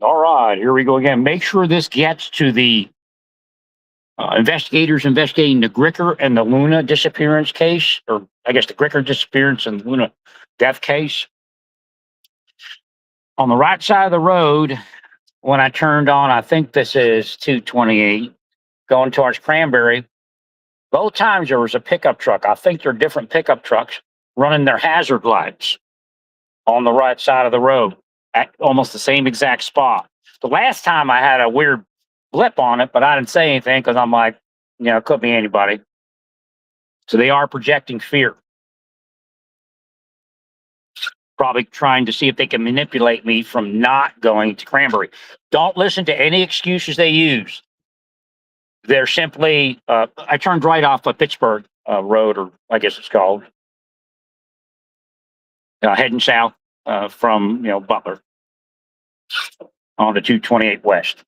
All right, here we go again. Make sure this gets to the investigators investigating the Gricker and the Luna disappearance case, or I guess the Gricker disappearance and Luna death case. On the right side of the road, when I turned on, I think this is 228, going towards Cranberry. Both times there was a pickup truck. I think they're different pickup trucks running their hazard lights on the right side of the road at almost the same exact spot. The last time I had a weird blip on it, but I didn't say anything because I'm like, it could be anybody. So they are projecting fear. Probably trying to see if they can manipulate me from not going to Cranberry. Don't listen to any excuses they use. They're simply, I turned right off of Pittsburgh Road, or I guess it's called, heading south from, Butler on the 228 West.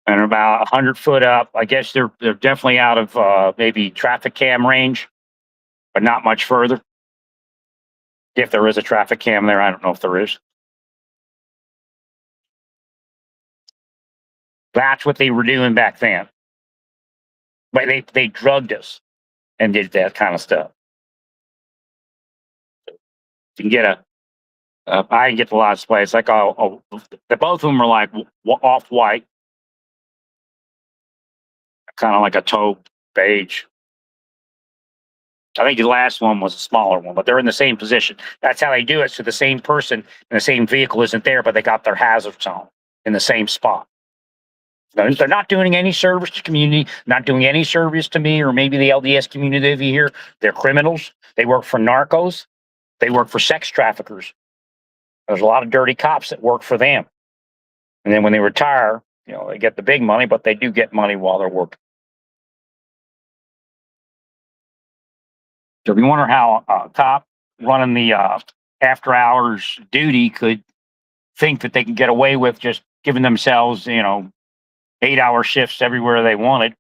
And about 100 foot up, I guess they're definitely out of maybe traffic cam range, but not much further. If there is a traffic cam there, I don't know if there is. That's what they were doing back then. But they drugged us and did that kind of stuff. You can get I can get the license plate. It's like both of them are like off white, kind of like a taupe beige. I think the last one was a smaller one, but they're in the same position. That's how they do it. So the same person in the same vehicle isn't there, but they got their hazards on in the same spot. They're not doing any service to community, not doing any service to me or maybe the LDS community over here. They're criminals. They work for narcos. They work for sex traffickers. There's a lot of dirty cops that work for them. And then when they retire, they get the big money, but they do get money while they're working. So if you wonder how a cop running the after hours duty could think that they can get away with just giving themselves, 8-hour shifts everywhere they wanted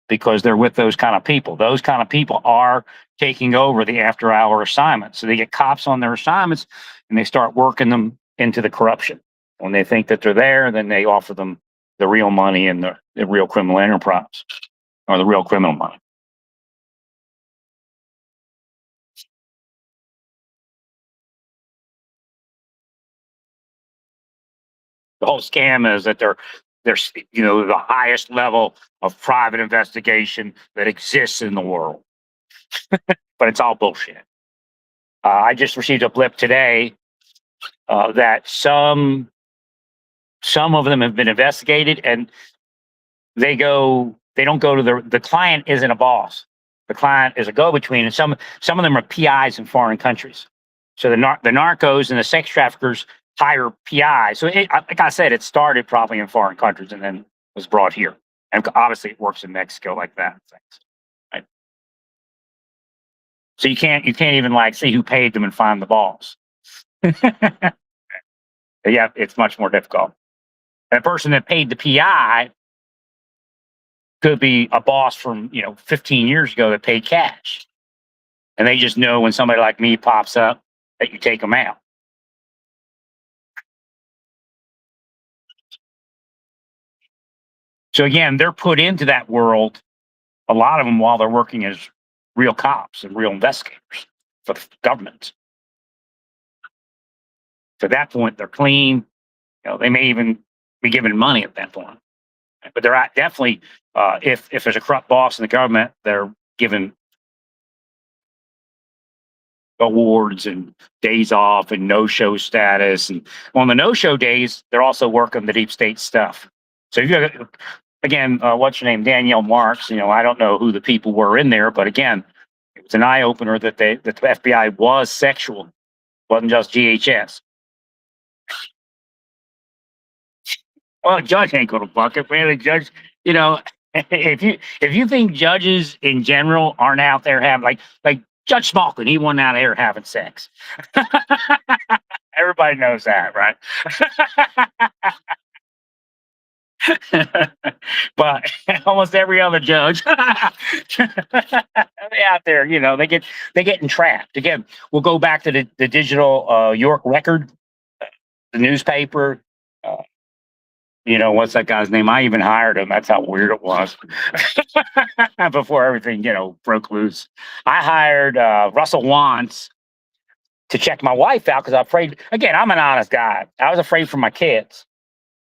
because they're with those kind of people. Those kind of people are taking over the after hour assignments. So they get cops on their assignments and they start working them into the corruption. When they think that they're there, then they offer them the real money and the real criminal enterprise or the real criminal money. The whole scam is that they're the highest level of private investigation that exists in the world. But it's all bullshit. I just received a blip today that some of them have been investigated, and they don't go to the client isn't a boss. The client is a go-between, and some of them are PIs in foreign countries. So the narcos and the sex traffickers hire PIs. So like I said, it started probably in foreign countries and then was brought here. And obviously it works in Mexico like that. Right? So you can't even like see who paid them and find the boss. Yeah, it's much more difficult. And the person that paid the PI could be a boss from 15 years ago that paid cash. And they just know when somebody like me pops up that you take them out. So again, they're put into that world, a lot of them while they're working as real cops and real investigators for the government. So at that point, they're clean. They may even be given money at that point. But they're definitely, if there's a corrupt boss in the government, they're given awards and days off and no-show status. And on the no-show days, they're also working the deep state stuff. So if you again, what's your name? Danielle Marks. I don't know who the people were in there, but again, it was an eye opener that the FBI was sexual, it wasn't just GHS. Well, a judge ain't gonna buck it, man. A judge, if you think judges in general aren't out there having like Judge Smolkin, he wasn't out there having sex. Everybody knows that, right? But almost every other judge they out there, they get entrapped. Again, we'll go back to the digital York Record, the newspaper. what's that guy's name? I even hired him. That's how weird it was. Before everything, broke loose. I hired Russell Wantz to check my wife out because I'm afraid. Again, I'm an honest guy. I was afraid for my kids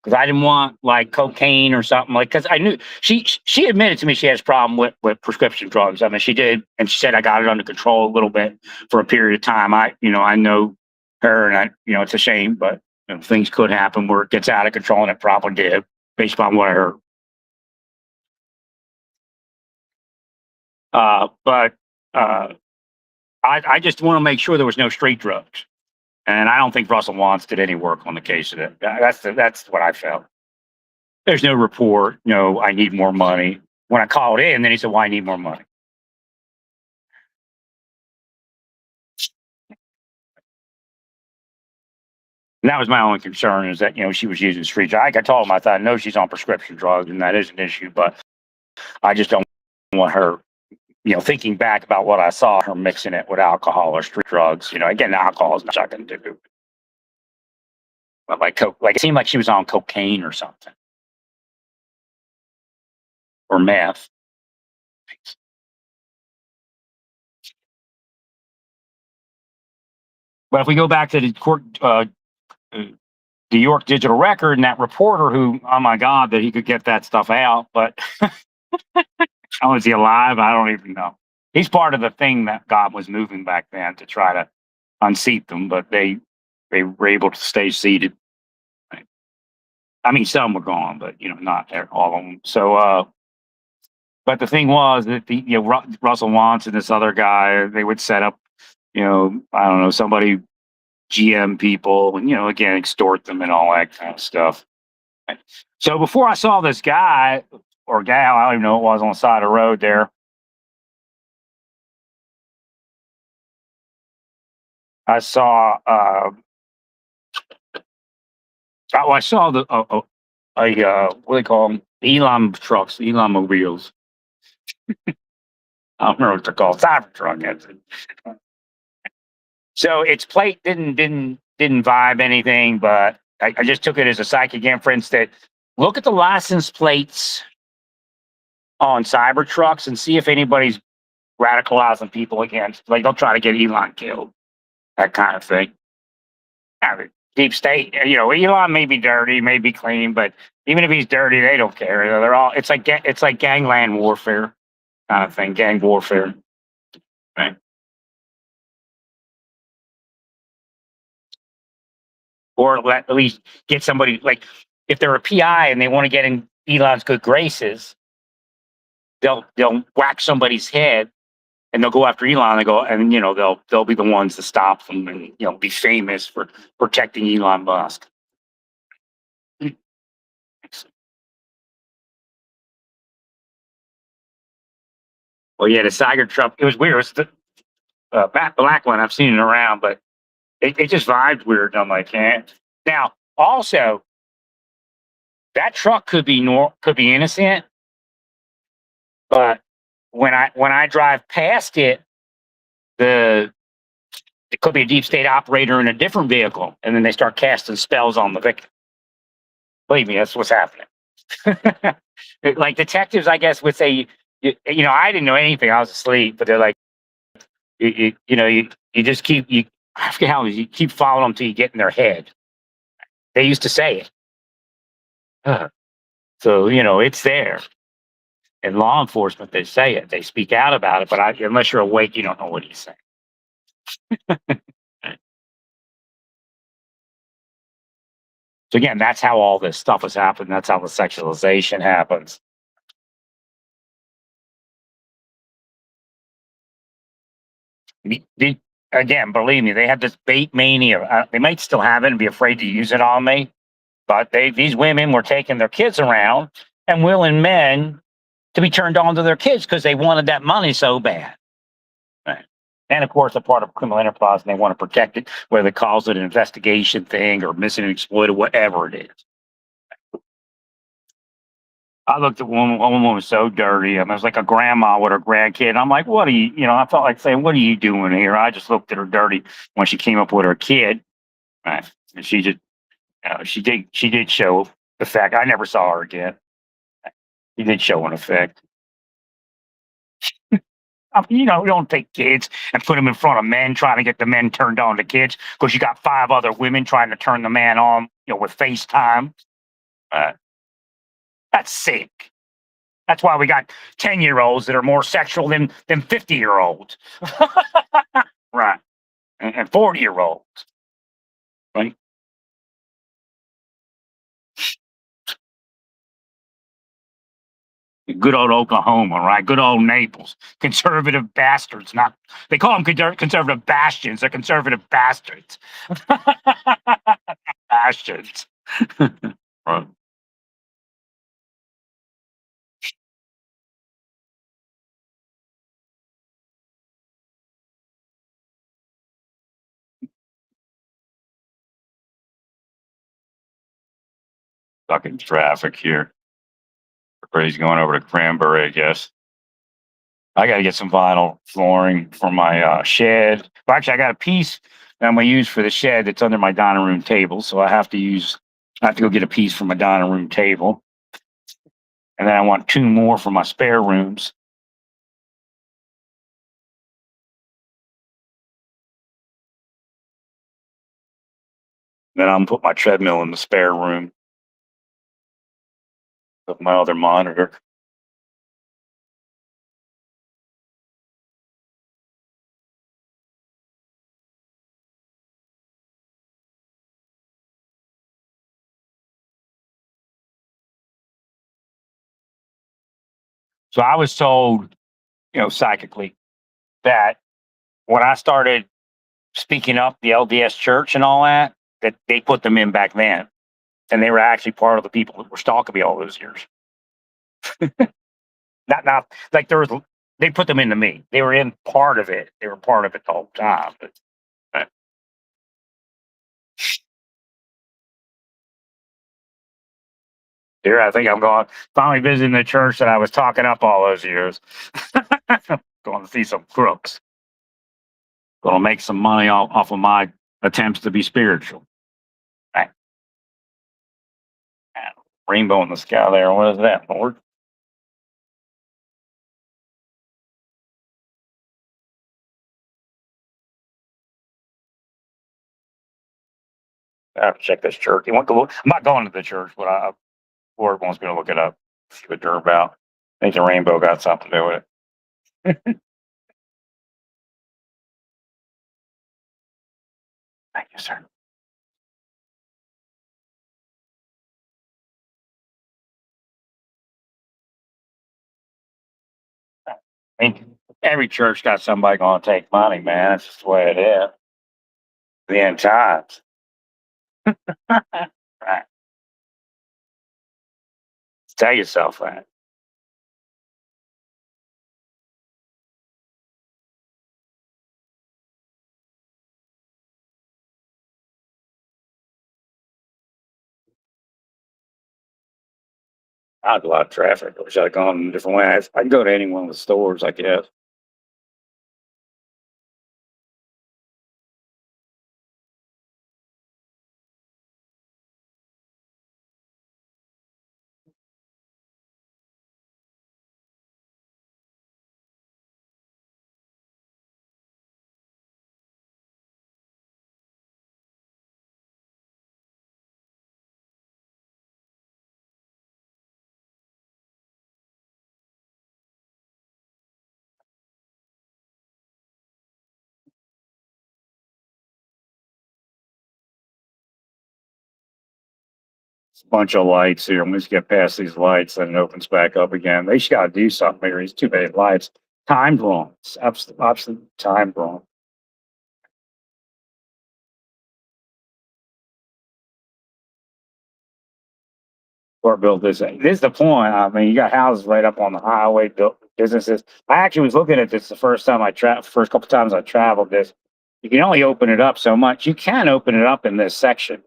because I didn't want like cocaine or something like. Because I knew she admitted to me she has a problem with prescription drugs. I mean, she did, and she said I got it under control a little bit for a period of time. I know her, and it's a shame, but things could happen where it gets out of control, and it probably did, based upon what I heard. But I just want to make sure there was no street drugs. And I don't think Russell Wantz did any work on the case of it. That's what I felt. There's no report. No, I need more money. When I called in, then he said, "Why I need more money?" And that was my only concern is that she was using street drugs. I told him I thought I know she's on prescription drugs, and that is an issue, but I just don't want her. Thinking back about what I saw, her mixing it with alcohol or street drugs. Again, alcohol is nothing to do. But like coke, like it seemed like she was on cocaine or something, or meth. But if we go back to the court, the York Digital Record, and that reporter who, oh my God, that he could get that stuff out, but how is he alive? I don't even know. He's part of the thing that God was moving back then to try to unseat them, but they were able to stay seated. I mean, some were gone, but not all of them. So, but the thing was that Russell Wantz and this other guy, they would set up, I don't know, somebody GM people, and again, extort them and all that kind of stuff. So before I saw this guy or gal, I don't even know who it was, on the side of the road there, I saw I saw the what do they call them? Elon trucks, Elon mobiles. I don't remember what they're called. Cybertruck. That's it. So its plate didn't vibe anything, but I just took it as a psychic inference that look at the license plates on Cybertrucks and see if anybody's radicalizing people against. Like they'll try to get Elon killed, that kind of thing. Deep state, Elon may be dirty, may be clean, but even if he's dirty, they don't care. They're all. It's like gangland warfare kind of thing, gang warfare. Right. Or at least get somebody like if they're a PI and they want to get in Elon's good graces, they'll whack somebody's head and they'll go after Elon. They go and they'll be the ones to stop them and be famous for protecting Elon Musk. Well, yeah, the Cybertruck. It was weird. It was the Matt Black one. I've seen it around, but it just vibed weird. I'm like, eh. Now, also, that truck could be innocent, but when I drive past it, it could be a deep state operator in a different vehicle, and then they start casting spells on the victim. Believe me, that's what's happening. Like detectives, I guess, would say, I didn't know anything. I was asleep, but they're like, you just keep I forget how you keep following them till you get in their head. They used to say it. So it's there. In law enforcement, they say it. They speak out about it, but unless you're awake, you don't know what he's saying. So again, that's how all this stuff has happened. That's how the sexualization happens. Again, believe me, they have this bait mania. They might still have it and be afraid to use it on me, but these women were taking their kids around and willing men to be turned on to their kids because they wanted that money so bad. Right. And of course, a part of criminal enterprise, and they want to protect it, whether they calls it an investigation thing or missing and exploited, whatever it is. I looked at one woman was so dirty. I mean, it was like a grandma with her grandkid. I'm like, what are you, I felt like saying, what are you doing here? I just looked at her dirty when she came up with her kid. Right. And she just, she did show effect. I never saw her again. He did show an effect. You don't take kids and put them in front of men trying to get the men turned on to kids because you got five other women trying to turn the man on, with FaceTime. Uh, that's sick. That's why we got 10-year-olds that are more sexual than 50-year-olds. Right. And 40-year-olds. Right. Good old Oklahoma, right? Good old Naples. Conservative bastards. Not They call them conservative bastions. They're conservative bastards. Bastards. Right. Fucking traffic here. Everybody's going over to Cranberry, I guess. I got to get some vinyl flooring for my shed. Well, actually, I got a piece that I'm gonna use for the shed that's under my dining room table. So I have to go get a piece for my dining room table, and then I want two more for my spare rooms. Then I'm gonna put my treadmill in the spare room with my other monitor. So I was told, psychically, that when I started speaking up the LDS Church and all that, that they put them in back then, and they were actually part of the people that were stalking me all those years. Not like they put them into me. They were in part of it. They were part of it the whole time. But here I think I'm going finally visiting the church that I was talking up all those years. Going to see some crooks. Going to make some money off of my attempts to be spiritual. Right. Rainbow in the sky there. What is that, Lord? I have to check this church. You want to look? I'm not going to the church, but Lord wants me to look it up. See what they're about. I think the rainbow got something to do with it. Thank you, sir. I mean, every church got somebody going to take money, man. That's just the way it is. The end times. Right. Tell yourself that. I had a lot of traffic. I wish I'd gone a different way. I can go to any one of the stores, I guess. It's a bunch of lights here. Once you get past these lights, then it opens back up again. They just got to do something here. It's too many lights. Timed wrong. It's absolute timed wrong. Or built this. This is the point. I mean, you got houses right up on the highway, built businesses. I actually was looking at this the first time first couple times I traveled this. You can only open it up so much. You can open it up in this section,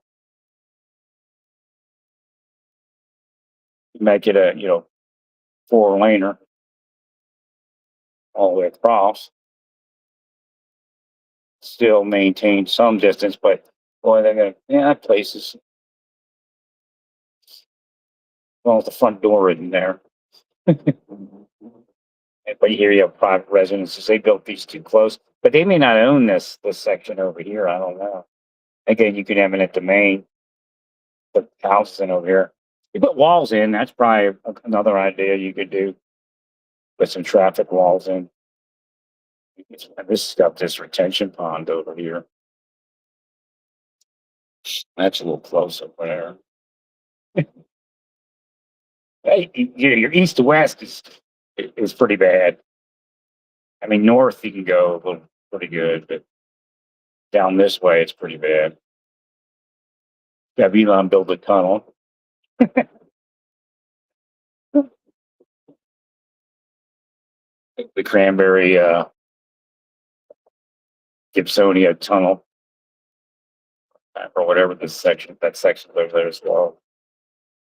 make it a, 4 laner all the way across. Still maintain some distance, but boy, they're gonna, yeah, that place is well, the front door isn't there. But here you have private residences. They built these too close, but they may not own this section over here. I don't know. Again, you could eminent domain, put houses in over here. You put walls in. That's probably another idea you could do. Put some traffic walls in. And this has got this retention pond over here. That's a little close up there. Hey, your east to west is pretty bad. I mean, north you can go a little pretty good, but down this way it's pretty bad. Yeah, Elon built a tunnel. The Cranberry Gibsonia tunnel, or whatever this section, that section over there as well.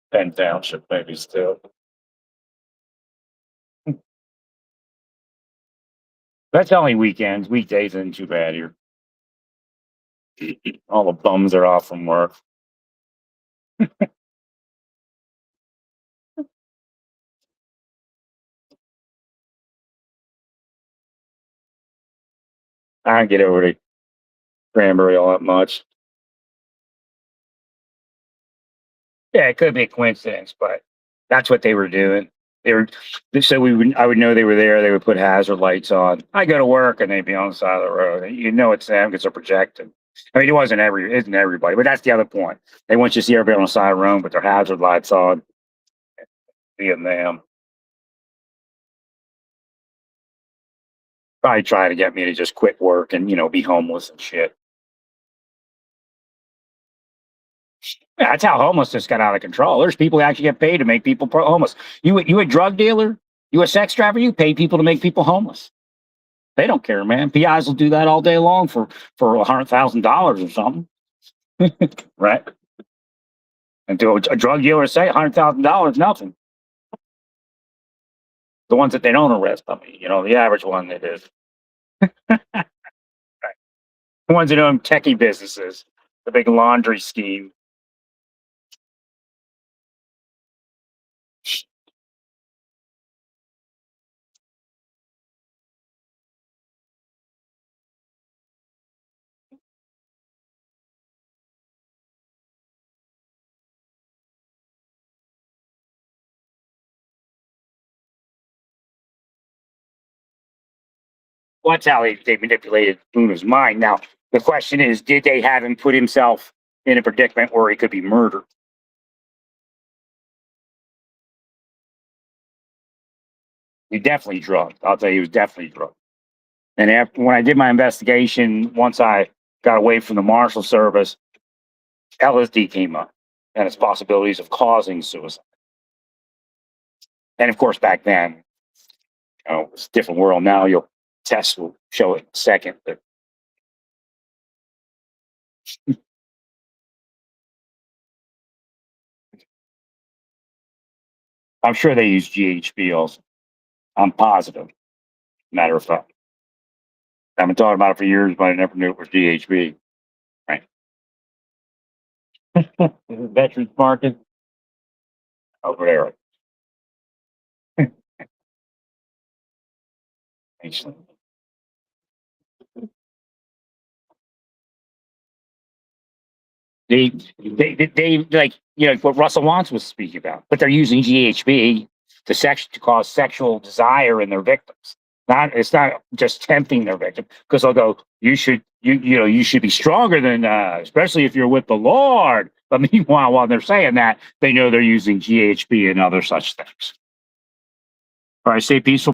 Penn Township, maybe still. That's only weekends. Weekdays isn't too bad here. All the bums are off from work. I don't get over to Cranberry all that much. Yeah, it could be a coincidence, but that's what they were doing. They were so I would know they were there. They would put hazard lights on. I go to work and they'd be on the side of the road. And you know it's them because they're projecting. I mean, isn't everybody, but that's the other point. They want you to see everybody on the side of the road with their hazard lights on, being them. Probably trying to get me to just quit work and be homeless and shit. Yeah, that's how homelessness got out of control. There's people who actually get paid to make people homeless. You a drug dealer? You a sex trafficker? You pay people to make people homeless. They don't care, man. PIs will do that all day long for $100,000 or something, right? And to a drug dealer say $100,000, nothing. The ones that they don't arrest, I mean, the average one that is. Right. The ones that own techie businesses, the big laundry scheme. Well, that's how they manipulated Luna's mind. Now, the question is, did they have him put himself in a predicament where he could be murdered? He definitely drugged. I'll tell you, he was definitely drugged. And when I did my investigation, once I got away from the Marshal Service, LSD came up and its possibilities of causing suicide. And of course, back then, it's a different world. Now, your tests will show it in a second. But I'm sure they use GHB also. I'm positive. Matter of fact, I've been talking about it for years, but I never knew it was GHB. Right? Veterans market over there. Excellent. They like what Russell Wants was speaking about, but they're using GHB to cause sexual desire in their victims. It's not just tempting their victim because they'll go, you should be stronger than especially if you're with the Lord. But meanwhile, while they're saying that, they know they're using GHB and other such things. All right, stay peaceful.